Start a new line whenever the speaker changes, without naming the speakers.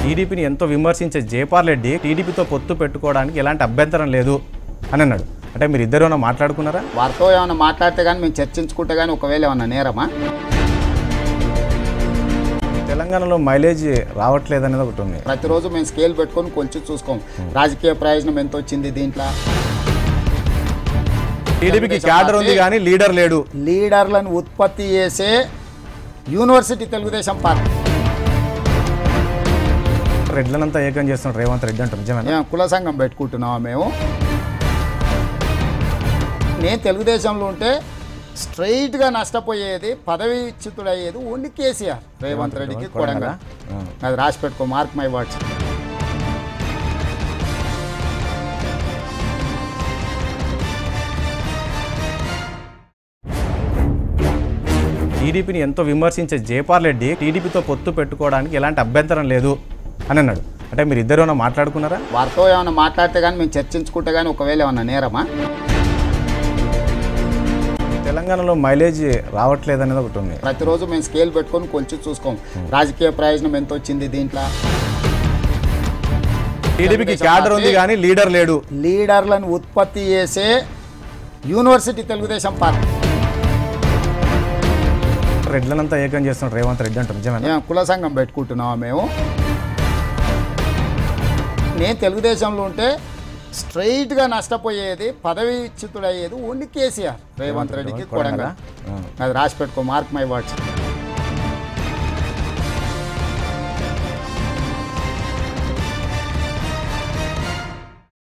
టీడీపీని ఎంతో విమర్శించే జయపాల్ రెడ్డి టీడీపీతో పొత్తు పెట్టుకోవడానికి ఎలాంటి అభ్యంతరం లేదు అని అన్నాడు. అంటే మీరు ఇద్దరు ఏమైనా మాట్లాడుకున్నారా?
వారితో ఏమైనా మాట్లాడితే కానీ మేము చర్చించుకుంటే కానీ ఒకవేళ ఏమన్నా నేరమా?
తెలంగాణలో మైలేజ్ రావట్లేదు అనేది ఒకటి ఉంది.
ప్రతిరోజు మేము స్కేల్ పెట్టుకొని కొంచెం చూసుకోం రాజకీయ ప్రయోజనం ఎంత వచ్చింది దీంట్లో.
టీడీపీకి క్యాడర్ ఉంది కానీ లీడర్ లేడు.
లీడర్లను ఉత్పత్తి చేసే యూనివర్సిటీ తెలుగుదేశం పార్టీ.
రెడ్లనంతా ఏకం చేస్తున్నాడు రేవంత్ రెడ్డి అంటారు. నిజమేనా?
కుల సంఘం పెట్టుకుంటున్నావా మేము? నేను తెలుగుదేశంలో ఉంటే స్ట్రైట్గా నష్టపోయేది పదవీచ్యుతుడయ్యేది ఓన్లీ కేసీఆర్. రేవంత్ రెడ్డికి కొడంగా అది రాసి పెట్టుకో, మార్క్ మై వర్డ్స్.
టీడీపీని ఎంతో విమర్శించే జయపాల్ రెడ్డి టీడీపీతో పొత్తు పెట్టుకోవడానికి ఎలాంటి అభ్యంతరం లేదు అని అన్నాడు. అంటే మీరు ఇద్దరు ఏమైనా మాట్లాడుకున్నారా?
వారితో ఏమైనా మాట్లాడితే కానీ మేము చర్చించుకుంటే కానీ ఒకవేళ ఏమన్నా నేరమా?
తెలంగాణలో మైలేజ్ రావట్లేదు అనేది ఒకటి ఉంది.
ప్రతిరోజు మేము స్కేల్ పెట్టుకొని కొంచెం చూసుకోం రాజకీయ ప్రయోజనం ఎంత వచ్చింది దీంట్లో.
టీడీపీకి క్యాడర్ ఉంది కానీ లీడర్ లేడు.
లీడర్లను ఉత్పత్తి చేసే యూనివర్సిటీ తెలుగుదేశం పార్టీ.
రెడ్లనంతా ఏకం చేస్తున్నాడు రేవంత్ రెడ్డి అంటారు. నిజమేనా?
కుల సంఘం పెట్టుకుంటున్నావా మేము? నేను తెలుగుదేశంలో ఉంటే స్ట్రైట్గా నష్టపోయేది పదవీచ్యుతుడయ్యేది ఓన్లీ కేసీఆర్. రేవంత్ రెడ్డికి కొడంగా అది రాసి పెట్టుకో, మార్క్ మై వర్డ్స్.